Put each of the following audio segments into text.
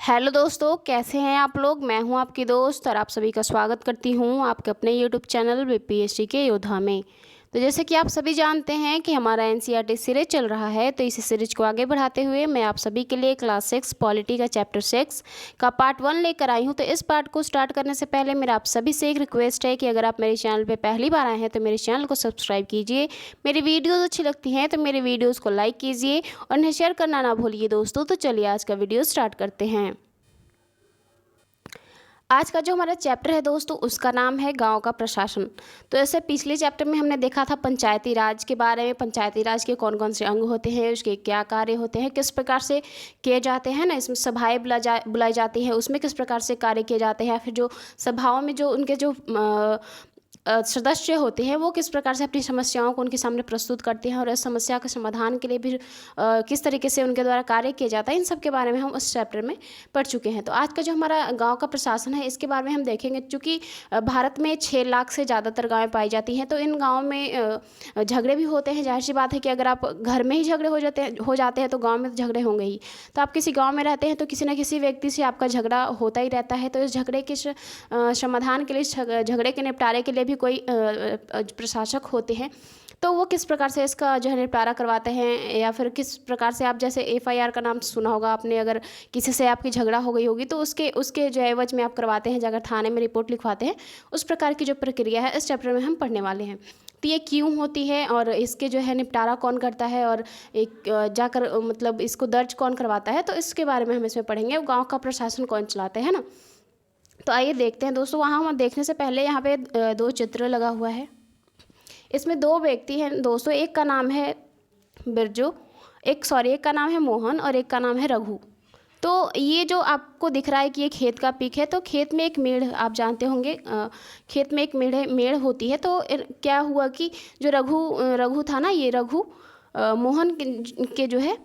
Hello दोस्तों, कैसे हैं आप लोग। मैं हूं आपकी दोस्त और आप सभी का स्वागत करती हूं आपके अपने यूट्यूब चैनल बीपीएससी के योद्धा में। तो जैसे कि आप सभी जानते हैं कि हमारा एनसीईआरटी सीरीज चल रहा है, तो इसी सीरीज को आगे बढ़ाते हुए मैं आप सभी के लिए क्लास 6 पॉलिटी का चैप्टर 6 का पार्ट 1 लेकर आई हूं। तो इस पार्ट को स्टार्ट करने से पहले मेरा आप सभी से एक रिक्वेस्ट है कि अगर आप मेरे चैनल पर पहली बार आए हैं तो मेरे चैनल को सब्सक्राइब कीजिए। मेरी वीडियोज़ अच्छी लगती हैं तो मेरे वीडियोज़ को लाइक कीजिए और उन्हें शेयर करना ना भूलिए दोस्तों। तो चलिए आज का वीडियो स्टार्ट करते हैं। आज का जो हमारा चैप्टर है दोस्तों, उसका नाम है गांव का प्रशासन। तो ऐसे पिछले चैप्टर में हमने देखा था पंचायती राज के बारे में, पंचायती राज के कौन कौन से अंग होते हैं, उसके क्या कार्य होते हैं, किस प्रकार से किए जाते हैं ना, इसमें सभाएं बुलाई जाती हैं, उसमें किस प्रकार से कार्य किए जाते हैं, फिर जो सभाओं में जो उनके जो सदस्य होते हैं वो किस प्रकार से अपनी समस्याओं को उनके सामने प्रस्तुत करते हैं और इस समस्या के समाधान के लिए भी किस तरीके से उनके द्वारा कार्य किया जाता है, इन सब के बारे में हम उस चैप्टर में पढ़ चुके हैं। तो आज का जो हमारा गांव का प्रशासन है इसके बारे में हम देखेंगे। चूँकि भारत में 6 लाख से ज़्यादातर गाँवें पाई जाती हैं, तो इन गाँव में झगड़े भी होते हैं। जाहिर सी बात है कि अगर आप घर में ही झगड़े हो जाते हैं तो गाँव में तो झगड़े होंगे ही। तो आप किसी गाँव में रहते हैं तो किसी न किसी व्यक्ति से आपका झगड़ा होता ही रहता है। तो इस झगड़े के समाधान के लिए, झगड़े के निपटारे के लिए भी कोई प्रशासक होते हैं। तो वो किस प्रकार से इसका जो है निपटारा करवाते हैं, या फिर किस प्रकार से, आप जैसे एफआईआर का नाम सुना होगा आपने, अगर किसी से आपकी झगड़ा हो गई होगी तो उसके जो एवज में आप करवाते हैं, जाकर थाने में रिपोर्ट लिखवाते हैं। उस प्रकार की जो प्रक्रिया है इस चैप्टर में हम पढ़ने वाले हैं। तो ये क्यों होती है और इसके जो है निपटारा कौन करता है और एक जाकर मतलब इसको दर्ज कौन करवाता है, तो इसके बारे में हम इसमें पढ़ेंगे। गाँव का प्रशासन कौन चलाते हैं ना। तो आइए देखते हैं दोस्तों। वहाँ हम देखने से पहले यहाँ पे 2 चित्र लगा हुआ है। इसमें 2 व्यक्ति हैं दोस्तों, एक का नाम है बिरजू, एक का नाम है मोहन और एक का नाम है रघु। तो ये जो आपको दिख रहा है कि ये खेत का पिक है, तो खेत में एक मेढ़, आप जानते होंगे खेत में एक मेढ़ होती है। तो क्या हुआ कि जो रघु था ना, ये रघु मोहन के जो है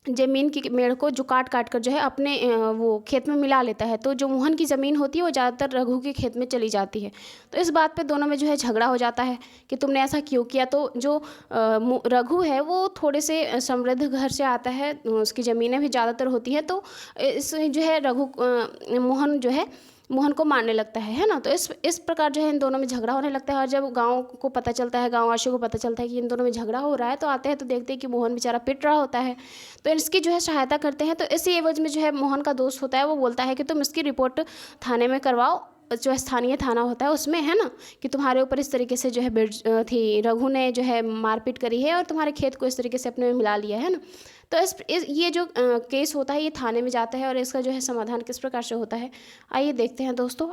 ज़मीन की मेड़ को जो काट कर जो है अपने वो खेत में मिला लेता है। तो जो मोहन की ज़मीन होती है वो ज़्यादातर रघु के खेत में चली जाती है। तो इस बात पे दोनों में जो है झगड़ा हो जाता है कि तुमने ऐसा क्यों किया। तो जो रघु है वो थोड़े से समृद्ध घर से आता है, उसकी ज़मीनें भी ज़्यादातर होती हैं। तो इस जो है मोहन जो है मोहन को मारने लगता है ना। तो इस प्रकार जो है इन दोनों में झगड़ा होने लगता है। और जब गांव को पता चलता है, गांववासियों को पता चलता है कि इन दोनों में झगड़ा हो रहा है, तो आते हैं तो देखते हैं कि मोहन बेचारा पिट रहा होता है। तो इसकी जो है सहायता करते हैं। तो इसी एवज में जो है मोहन का दोस्त होता है वो बोलता है कि तुम इसकी रिपोर्ट थाने में करवाओ, जो स्थानीय थाना होता है उसमें, है ना, कि तुम्हारे ऊपर इस तरीके से जो है रघु ने जो है मारपीट करी है और तुम्हारे खेत को इस तरीके से अपने में मिला लिया है ना। तो ये जो केस होता है ये थाने में जाता है और इसका जो है समाधान किस प्रकार से होता है, आइए देखते हैं दोस्तों,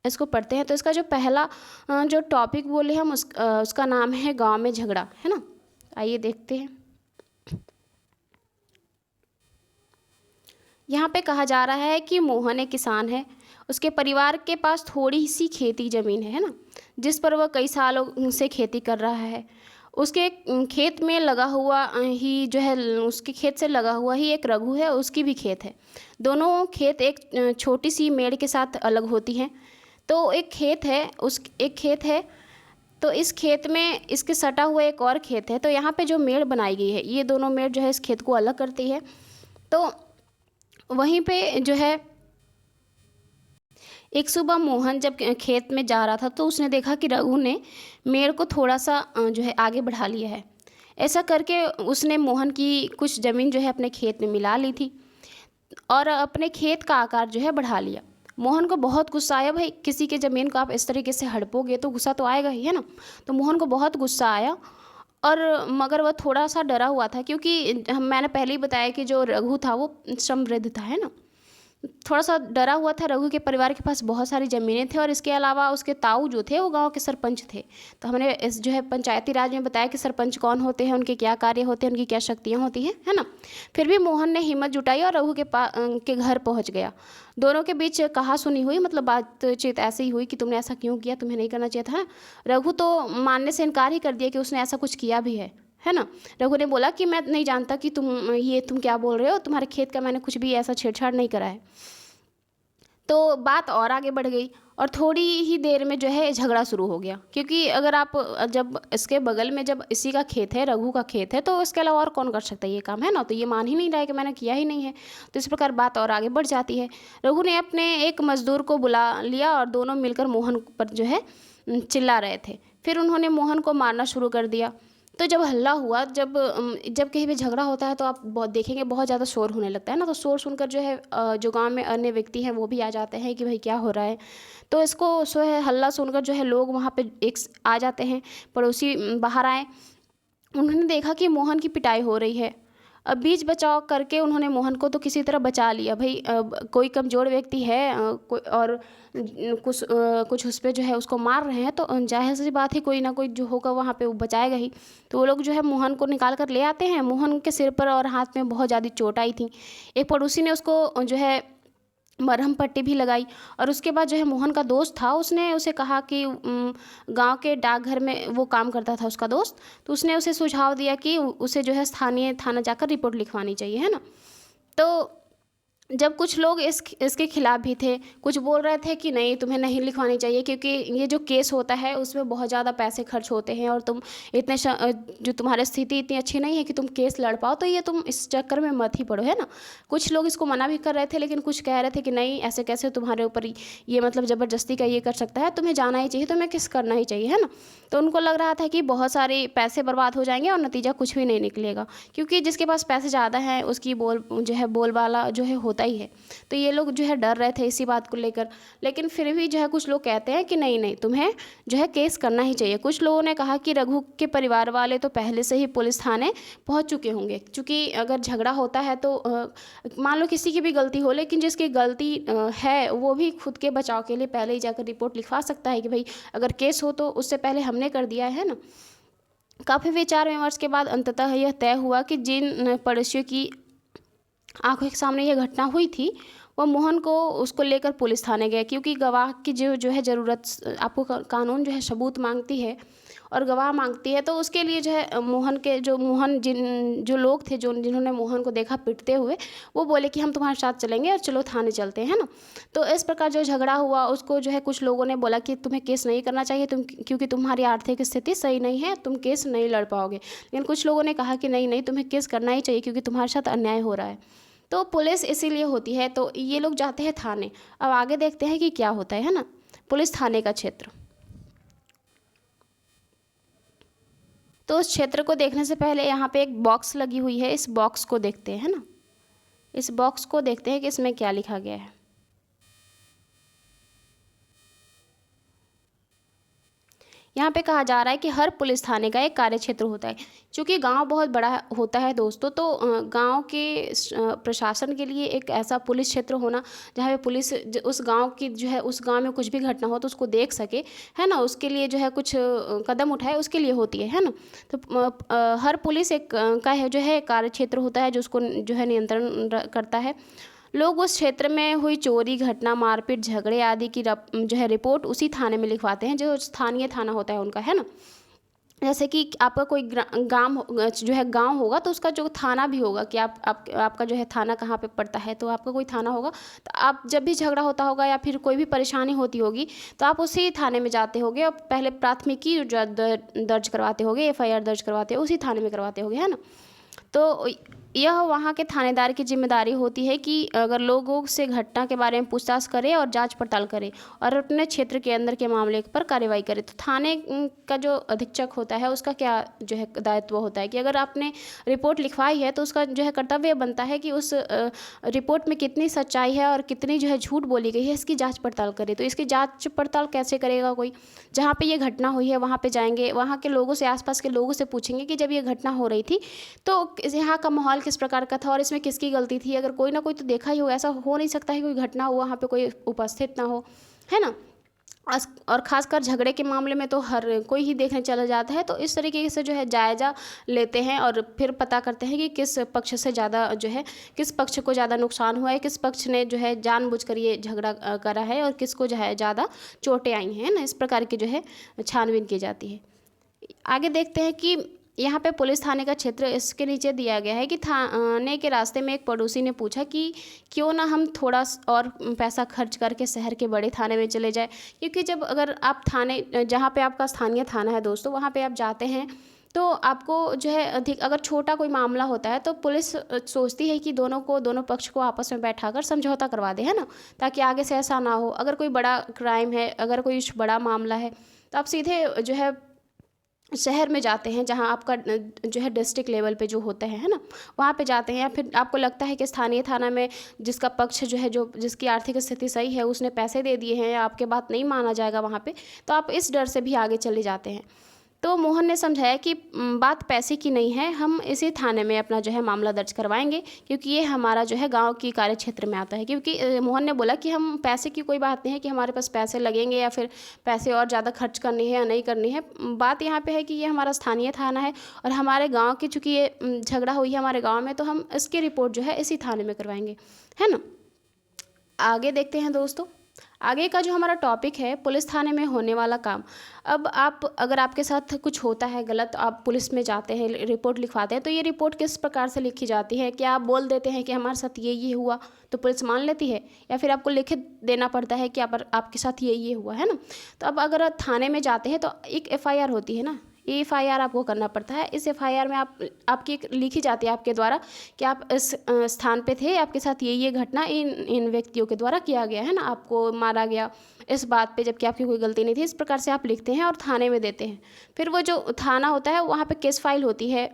इसको पढ़ते हैं। तो इसका जो पहला जो टॉपिक बोले हम उसका नाम है गांव में झगड़ा, है ना। आइए देखते हैं। यहाँ पे कहा जा रहा है कि मोहन एक किसान है, उसके परिवार के पास थोड़ी सी खेती ज़मीन है ना, जिस पर वह कई सालों से खेती कर रहा है। उसके खेत में लगा हुआ ही जो है, उसके खेत से लगा हुआ ही एक रघु है, उसकी भी खेत है। दोनों खेत एक छोटी सी मेड़ के साथ अलग होती हैं। तो एक खेत है, तो इस खेत में इसके सटा हुआ एक और खेत है। तो यहाँ पे जो मेड़ बनाई गई है, ये दोनों मेड़ जो है इस खेत को अलग करती है। तो वहीं पे जो है एक सुबह मोहन जब खेत में जा रहा था तो उसने देखा कि रघु ने मेड़ को थोड़ा सा जो है आगे बढ़ा लिया है। ऐसा करके उसने मोहन की कुछ ज़मीन जो है अपने खेत में मिला ली थी और अपने खेत का आकार जो है बढ़ा लिया। मोहन को बहुत गुस्सा आया। भाई, किसी के ज़मीन को आप इस तरीके से हड़पोगे तो गुस्सा तो आएगा ही, है ना। तो मोहन को बहुत गुस्सा आया, और मगर वह थोड़ा सा डरा हुआ था, क्योंकि मैंने पहले ही बताया कि जो रघु था वो समृद्ध था, है ना। थोड़ा सा डरा हुआ था। रघु के परिवार के पास बहुत सारी ज़मीनें थे और इसके अलावा उसके ताऊ जो थे वो गांव के सरपंच थे। तो हमने इस जो है पंचायती राज में बताया कि सरपंच कौन होते हैं, उनके क्या कार्य होते हैं, उनकी क्या शक्तियाँ होती हैं, है ना। फिर भी मोहन ने हिम्मत जुटाई और रघु के घर पहुँच गया। दोनों के बीच कहा सुनी हुई, मतलब बातचीत ऐसी ही हुई कि तुमने ऐसा क्यों किया, तुम्हें नहीं करना चाहिए था। रघु तो मानने से इनकार ही कर दिया कि उसने ऐसा कुछ किया भी है ना। रघु ने बोला कि मैं नहीं जानता कि तुम क्या बोल रहे हो, तुम्हारे खेत का मैंने कुछ भी ऐसा छेड़छाड़ नहीं करा है। तो बात और आगे बढ़ गई और थोड़ी ही देर में जो है झगड़ा शुरू हो गया, क्योंकि अगर आप जब इसके बगल में जब इसी का खेत है, रघु का खेत है, तो इसके अलावा और कौन कर सकता है ये काम, है ना। तो ये मान ही नहीं रहा है कि मैंने किया ही नहीं है। तो इस प्रकार बात और आगे बढ़ जाती है। रघु ने अपने एक मजदूर को बुला लिया और दोनों मिलकर मोहन पर जो है चिल्ला रहे थे। फिर उन्होंने मोहन को मारना शुरू कर दिया। तो जब हल्ला हुआ, जब कहीं भी झगड़ा होता है तो आप बहुत देखेंगे बहुत ज़्यादा शोर होने लगता है ना। तो शोर सुनकर जो है जो गांव में अन्य व्यक्ति हैं वो भी आ जाते हैं कि भाई क्या हो रहा है। तो इसको सो है हल्ला सुनकर जो है लोग वहाँ पे आ जाते हैं। पड़ोसी बाहर आए, उन्होंने देखा कि मोहन की पिटाई हो रही है। अब बीच बचाव करके उन्होंने मोहन को तो किसी तरह बचा लिया। भाई कोई कमज़ोर व्यक्ति है कोई और कुछ उस पर जो है उसको मार रहे हैं, तो जाहिर सी बात है कोई ना कोई जो होगा वहाँ पे वो बचाएगा ही। तो वो लोग जो है मोहन को निकाल कर ले आते हैं। मोहन के सिर पर और हाथ में बहुत ज़्यादा चोट आई थी। एक पड़ोसी ने उसको जो है मरहम पट्टी भी लगाई। और उसके बाद जो है मोहन का दोस्त था, उसने उसे कहा कि गांव के डाकघर में वो काम करता था उसका दोस्त। तो उसने उसे सुझाव दिया कि उसे जो है स्थानीय थाना जाकर रिपोर्ट लिखवानी चाहिए, है ना। तो जब कुछ लोग इसके खिलाफ भी थे, कुछ बोल रहे थे कि नहीं तुम्हें नहीं लिखवानी चाहिए, क्योंकि ये जो केस होता है उसमें बहुत ज़्यादा पैसे खर्च होते हैं और तुम जो तुम्हारी स्थिति इतनी अच्छी नहीं है कि तुम केस लड़ पाओ, तो ये तुम इस चक्कर में मत ही पड़ो, है ना। कुछ लोग इसको मना भी कर रहे थे, लेकिन कुछ कह रहे थे कि नहीं ऐसे कैसे तुम्हारे ऊपर ये मतलब ज़बरदस्ती का ये कर सकता है, तुम्हें जाना ही चाहिए, तुम्हें किस करना ही चाहिए, है ना। तो उनको लग रहा था कि बहुत सारे पैसे बर्बाद हो जाएंगे और नतीजा कुछ भी नहीं निकलेगा, क्योंकि जिसके पास पैसे ज़्यादा हैं उसकी बोलबाला जो है होता ही है। तो ये लोग जो है डर रहे थे इसी बात को लेकर। लेकिन फिर भी जो है कुछ लोग कहते हैं कि नहीं नहीं तुम्हें जो है केस करना ही चाहिए। कुछ लोगों ने कहा कि रघु के परिवार वाले तो पहले से ही पुलिस थाने पहुंच चुके होंगे, क्योंकि अगर झगड़ा होता है तो मान लो किसी की भी गलती हो, लेकिन जिसकी गलती है वो भी खुद के बचाव के लिए पहले ही जाकर रिपोर्ट लिखवा सकता है कि भाई अगर केस हो तो उससे पहले हमने कर दिया है ना। काफ़ी विचार विमर्श के बाद अंततः यह तय हुआ कि जिन पड़ोसियों की आंखों के सामने यह घटना हुई थी वो मोहन को उसको लेकर पुलिस थाने गए, क्योंकि गवाह की जो है ज़रूरत आपको कानून जो है सबूत मांगती है और गवाह मांगती है। तो उसके लिए जो है मोहन जो लोग थे जिन्होंने मोहन को देखा पिटते हुए, वो बोले कि हम तुम्हारे साथ चलेंगे और चलो थाने चलते हैं ना। तो इस प्रकार जो झगड़ा हुआ उसको जो है कुछ लोगों ने बोला कि तुम्हें केस नहीं करना चाहिए क्योंकि तुम्हारी आर्थिक स्थिति सही नहीं है, तुम केस नहीं लड़ पाओगे। लेकिन कुछ लोगों ने कहा कि नहीं नहीं तुम्हें केस करना ही चाहिए क्योंकि तुम्हारे साथ अन्याय हो रहा है। तो पुलिस इसीलिए होती है। तो ये लोग जाते हैं थाने। अब आगे देखते हैं कि क्या होता है ना। पुलिस थाने का क्षेत्र, तो उस क्षेत्र को देखने से पहले यहाँ पे एक बॉक्स लगी हुई है, इस बॉक्स को देखते हैं ना। इस बॉक्स को देखते हैं कि इसमें क्या लिखा गया है। यहाँ पे कहा जा रहा है कि हर पुलिस थाने का एक कार्य क्षेत्र होता है। क्योंकि गांव बहुत बड़ा होता है दोस्तों, तो गांव के प्रशासन के लिए एक ऐसा पुलिस क्षेत्र होना जहाँ पे पुलिस उस गांव की जो है उस गांव में कुछ भी घटना हो तो उसको देख सके, है ना, उसके लिए जो है कुछ कदम उठाए उसके लिए होती है ना। तो हर पुलिस एक का है जो है कार्य क्षेत्र होता है जो उसको जो है नियंत्रण करता है। लोग उस क्षेत्र में हुई चोरी, घटना, मारपीट, झगड़े आदि की जो है रिपोर्ट उसी थाने में लिखवाते हैं जो स्थानीय थाना होता है उनका, है ना। जैसे कि आपका कोई गांव होगा तो उसका जो थाना भी होगा कि आपका जो है थाना कहाँ पे पड़ता है, तो आपका कोई थाना होगा। तो आप जब भी झगड़ा होता होगा या फिर कोई भी परेशानी होती होगी तो आप उसी थाने में जाते होगे और पहले प्राथमिकी दर्ज करवाते होगे, FIR दर्ज करवाते हो उसी थाने में करवाते होगे, है ना। तो यह वहाँ के थानेदार की जिम्मेदारी होती है कि अगर लोगों से घटना के बारे में पूछताछ करे और जांच पड़ताल करे और अपने क्षेत्र के अंदर के मामले पर कार्रवाई करे। तो थाने का जो अधीक्षक होता है उसका क्या जो है दायित्व होता है कि अगर आपने रिपोर्ट लिखवाई है तो उसका जो है कर्तव्य बनता है कि उस रिपोर्ट में कितनी सच्चाई है और कितनी जो है झूठ बोली गई है इसकी जाँच पड़ताल करे। तो इसकी जाँच पड़ताल कैसे करेगा कोई, जहाँ पर ये घटना हुई है वहाँ पर जाएंगे, वहाँ के लोगों से, आसपास के लोगों से पूछेंगे कि जब ये घटना हो रही थी तो यहाँ का माहौल किस प्रकार का था और इसमें किसकी गलती थी। अगर कोई ना कोई तो देखा ही हो, ऐसा हो नहीं सकता है कोई घटना हो वहाँ पे कोई उपस्थित ना हो, है ना। और ख़ासकर झगड़े के मामले में तो हर कोई ही देखने चला जाता है। तो इस तरीके से जो है जायज़ा लेते हैं और फिर पता करते हैं कि किस पक्ष से ज़्यादा जो है किस पक्ष को ज़्यादा नुकसान हुआ है, किस पक्ष ने जो है जानबूझकर ये झगड़ा करा है और किसको जो है ज़्यादा चोटें आई हैं ना। इस प्रकार की जो है छानबीन की जाती है। आगे देखते हैं कि यहाँ पे पुलिस थाने का क्षेत्र इसके नीचे दिया गया है कि थाने के रास्ते में एक पड़ोसी ने पूछा कि क्यों ना हम थोड़ा और पैसा खर्च करके शहर के बड़े थाने में चले जाए, क्योंकि जब अगर आप थाने जहाँ पे आपका स्थानीय थाना है दोस्तों, वहाँ पे आप जाते हैं तो आपको जो है अधिक अगर छोटा कोई मामला होता है तो पुलिस सोचती है कि दोनों पक्ष को आपस में बैठाकर समझौता करवा दे, है ना, ताकि आगे से ऐसा ना हो। अगर कोई बड़ा क्राइम है, अगर कोई बड़ा मामला है, तो आप सीधे जो है शहर में जाते हैं, जहां आपका जो है डिस्ट्रिक्ट लेवल पे जो होता है ना, वहाँ पे जाते हैं। या फिर आपको लगता है कि स्थानीय थाना में जिसका पक्ष जो है, जो जिसकी आर्थिक स्थिति सही है, उसने पैसे दे दिए हैं या आपके बात नहीं माना जाएगा वहाँ पे, तो आप इस डर से भी आगे चले जाते हैं। तो मोहन ने समझाया कि बात पैसे की नहीं है, हम इसी थाने में अपना जो है मामला दर्ज करवाएंगे, क्योंकि ये हमारा जो है गांव की कार्य क्षेत्र में आता है। क्योंकि मोहन ने बोला कि हम पैसे की कोई बात नहीं है कि हमारे पास पैसे लगेंगे या फिर पैसे और ज़्यादा खर्च करनी है या नहीं करनी है। बात यहाँ पे है कि ये हमारा स्थानीय थाना है और हमारे गाँव की, चूँकि ये झगड़ा हुई है हमारे गाँव में, तो हम इसकी रिपोर्ट जो है इसी थाने में करवाएंगे, है ना। आगे देखते हैं दोस्तों, आगे का जो हमारा टॉपिक है पुलिस थाने में होने वाला काम। अब आप अगर आपके साथ कुछ होता है गलत, आप पुलिस में जाते हैं, रिपोर्ट लिखवाते हैं, तो ये रिपोर्ट किस प्रकार से लिखी जाती है? क्या आप बोल देते हैं कि हमारे साथ ये हुआ तो पुलिस मान लेती है, या फिर आपको लिखित देना पड़ता है कि आपके साथ ये हुआ, है ना। तो अब अगर थाने में जाते हैं तो एक FIR होती है ना, ये FIR आपको करना पड़ता है। इस FIR में आपकी एक लिखी जाती है आपके द्वारा कि आप इस स्थान पे थे, आपके साथ ये घटना इन व्यक्तियों के द्वारा किया गया, है ना, आपको मारा गया इस बात पे, जबकि आपकी कोई गलती नहीं थी। इस प्रकार से आप लिखते हैं और थाने में देते हैं। फिर वो जो थाना होता है वहाँ पे केस फाइल होती है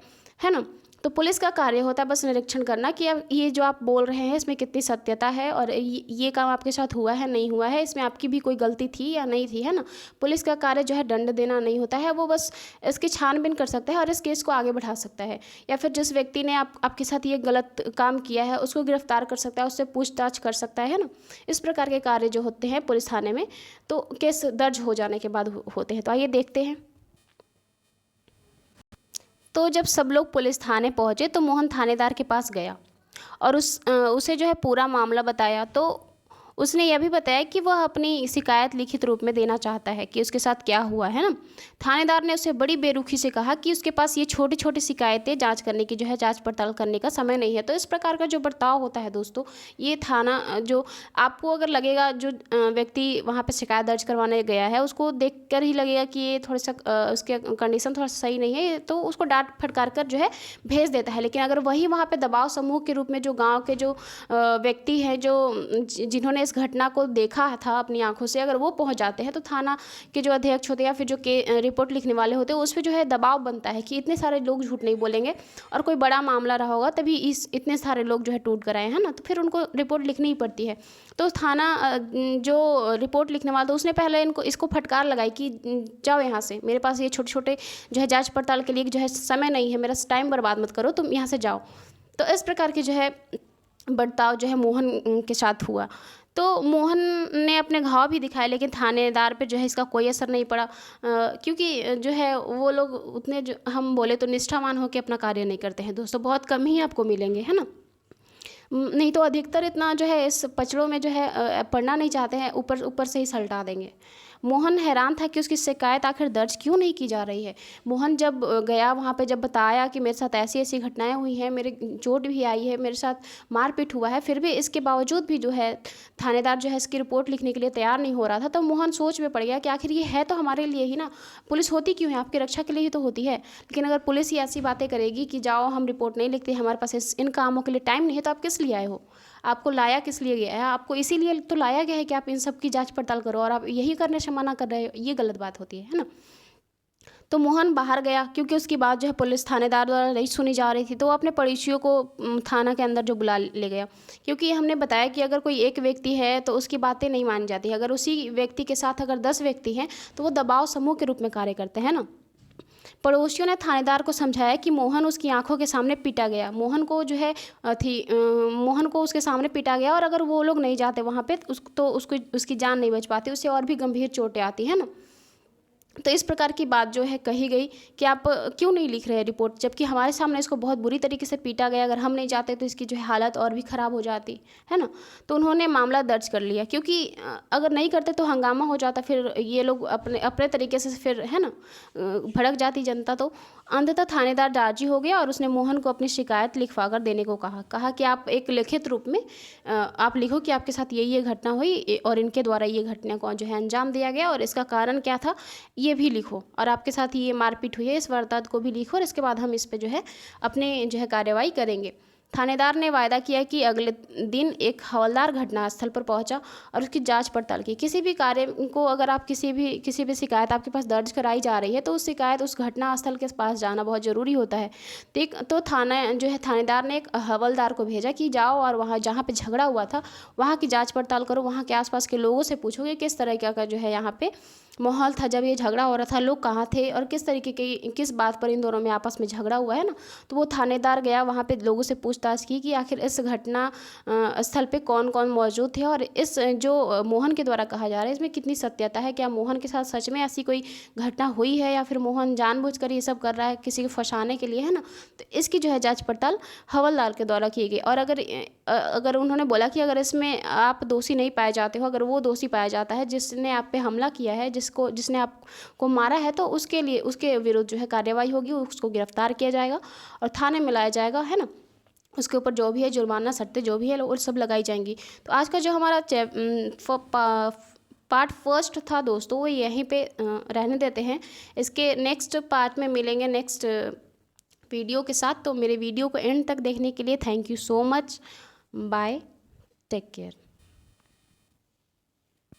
ना। तो पुलिस का कार्य होता है बस निरीक्षण करना कि अब ये जो आप बोल रहे हैं इसमें कितनी सत्यता है और ये काम आपके साथ हुआ है नहीं हुआ है, इसमें आपकी भी कोई गलती थी या नहीं थी, है ना। पुलिस का कार्य जो है दंड देना नहीं होता है, वो बस इसकी छानबीन कर सकता है और इस केस को आगे बढ़ा सकता है, या फिर जिस व्यक्ति ने आपके साथ ये गलत काम किया है उसको गिरफ्तार कर सकता है, उससे पूछताछ कर सकता है ना। इस प्रकार के कार्य जो होते हैं पुलिस थाने में, तो केस दर्ज हो जाने के बाद होते हैं। तो आइए देखते हैं। तो जब सब लोग पुलिस थाने पहुंचे तो मोहन थानेदार के पास गया और उसे जो है पूरा मामला बताया। तो उसने यह भी बताया कि वह अपनी शिकायत लिखित रूप में देना चाहता है कि उसके साथ क्या हुआ, है ना। थानेदार ने उसे बड़ी बेरुखी से कहा कि उसके पास ये छोटी छोटी शिकायतें जांच करने की जो है जांच पड़ताल करने का समय नहीं है। तो इस प्रकार का जो बर्ताव होता है दोस्तों, ये थाना जो आपको अगर लगेगा, जो व्यक्ति वहाँ पे शिकायत दर्ज करवाने गया है उसको देख कर ही लगेगा कि ये थोड़ा सा उसके कंडीशन थोड़ा सही नहीं है, तो उसको डांट फटकार कर जो है भेज देता है। लेकिन अगर वही वहाँ पर दबाव समूह के रूप में जो गाँव के जो व्यक्ति हैं, जो जिन्होंने इस घटना को देखा था अपनी आंखों से, अगर वो पहुंच जाते हैं, तो थाना के जो अध्यक्ष होते हैं या फिर जो रिपोर्ट लिखने वाले होते हैं, उस पर जो है दबाव बनता है कि इतने सारे लोग झूठ नहीं बोलेंगे और कोई बड़ा मामला रहा होगा तभी इतने सारे लोग जो है टूट कर आए, है ना। तो फिर उनको रिपोर्ट लिखनी ही पड़ती है। तो थाना जो रिपोर्ट लिखने वाला था उसने पहले इसको फटकार लगाई कि जाओ यहाँ से, मेरे पास ये छोटे छोटे जो है जाँच पड़ताल के लिए जो है समय नहीं है, मेरा टाइम बर्बाद मत करो, तुम यहाँ से जाओ। तो इस प्रकार की जो है बर्ताव जो है मोहन के साथ हुआ। तो मोहन ने अपने घाव भी दिखाए, लेकिन थानेदार पे जो है इसका कोई असर नहीं पड़ा, क्योंकि जो है वो लोग उतने, जो हम बोले तो निष्ठावान होकर अपना कार्य नहीं करते हैं दोस्तों। बहुत कम ही आपको मिलेंगे, है ना। नहीं तो अधिकतर इतना जो है इस पचड़ों में जो है पढ़ना नहीं चाहते हैं, ऊपर से ही सलटा देंगे। मोहन हैरान था कि उसकी शिकायत आखिर दर्ज क्यों नहीं की जा रही है। मोहन जब गया वहाँ पे, जब बताया कि मेरे साथ ऐसी ऐसी घटनाएं हुई हैं, मेरे चोट भी आई है, मेरे साथ मारपीट हुआ है, फिर भी इसके बावजूद भी जो है थानेदार जो है इसकी रिपोर्ट लिखने के लिए तैयार नहीं हो रहा था। तो मोहन सोच में पड़ गया कि आखिर ये है तो हमारे लिए ही ना, पुलिस होती क्यों है, आपकी रक्षा के लिए ही तो होती है। लेकिन अगर पुलिस ही ऐसी बातें करेगी कि जाओ हम रिपोर्ट नहीं लिखते, हमारे पास इन कामों के लिए टाइम नहीं है, तो आप किस लिए आए हो, आपको लाया किस लिए गया है? आपको इसीलिए तो लाया गया है कि आप इन सब की जांच पड़ताल करो, और आप यही करने से मना कर रहे हो, ये गलत बात होती है ना। तो मोहन बाहर गया, क्योंकि उसकी बात जो है पुलिस थानेदार द्वारा नहीं सुनी जा रही थी। तो वो अपने पड़ोसियों को थाना के अंदर जो बुला ले गया, क्योंकि हमने बताया कि अगर कोई एक व्यक्ति है तो उसकी बातें नहीं मानी जाती। अगर उसी व्यक्ति के साथ अगर 10 व्यक्ति हैं तो वो दबाव समूह के रूप में कार्य करते हैं ना। पड़ोसियों ने थानेदार को समझाया कि मोहन उसकी आंखों के सामने पीटा गया, मोहन को जो है मोहन को उसके सामने पीटा गया, और अगर वो लोग नहीं जाते वहाँ पे तो उसकी जान नहीं बच पाती, उससे और भी गंभीर चोटें आती है ना। तो इस प्रकार की बात जो है कही गई कि आप क्यों नहीं लिख रहे रिपोर्ट, जबकि हमारे सामने इसको बहुत बुरी तरीके से पीटा गया, अगर हम नहीं जाते तो इसकी जो है हालत और भी ख़राब हो जाती है ना। तो उन्होंने मामला दर्ज कर लिया, क्योंकि अगर नहीं करते तो हंगामा हो जाता, फिर ये लोग अपने तरीके से फिर, है ना, भड़क जाती जनता। तो अंततः थानेदार राजी हो गया और उसने मोहन को अपनी शिकायत लिखवाकर देने को कहा कि आप एक लिखित रूप में आप लिखो कि आपके साथ ये घटना हुई और इनके द्वारा ये घटना को जो है अंजाम दिया गया और इसका कारण क्या था ये भी लिखो, और आपके साथ ये मारपीट हुई है इस वारदात को भी लिखो, और इसके बाद हम इस पर जो है अपने जो है कार्रवाई करेंगे। थानेदार ने वायदा किया कि अगले दिन एक हवलदार घटनास्थल पर पहुंचा और उसकी जांच पड़ताल की। किसी भी कार्य को अगर आप किसी भी शिकायत आपके पास दर्ज कराई जा रही है तो उस शिकायत उस घटनास्थल के पास जाना बहुत ज़रूरी होता है। तो थाना जो है थानेदार ने एक हवलदार को भेजा कि जाओ और वहाँ जहाँ पे झगड़ा हुआ था वहाँ की जाँच पड़ताल करो, वहाँ के आसपास के लोगों से पूछोगे किस तरह का जो है यहाँ पे माहौल था जब ये झगड़ा हो रहा था, लोग कहाँ थे और किस तरीके की किस बात पर इन दोनों में आपस में झगड़ा हुआ है ना। तो वो थानेदार गया वहाँ पे लोगों से पूछताछ की कि आखिर इस घटना स्थल पे कौन कौन मौजूद थे और इस जो मोहन के द्वारा कहा जा रहा है इसमें कितनी सत्यता है, क्या मोहन के साथ सच में ऐसी कोई घटना हुई है या फिर मोहन जानबूझकर ये सब कर रहा है किसी को फंसाने के लिए, है ना। तो इसकी जो है जाँच पड़ताल हवलदार के द्वारा की गई। और अगर उन्होंने बोला कि अगर इसमें आप दोषी नहीं पाए जाते हो, अगर वो दोषी पाया जाता है जिसने आप पे हमला किया है, जिसने आपको मारा है, तो उसके विरुद्ध जो है कार्रवाई होगी, उसको गिरफ्तार किया जाएगा और थाने में लाया जाएगा, है ना। उसके ऊपर जो भी है जुर्माना सट्टे जो भी है वो सब लगाई जाएंगी। तो आज का जो हमारा पार्ट फर्स्ट था दोस्तों वो यहीं पे रहने देते हैं। इसके नेक्स्ट पार्ट में मिलेंगे नेक्स्ट वीडियो के साथ। तो मेरे वीडियो को एंड तक देखने के लिए thank you so much. Bye, take care.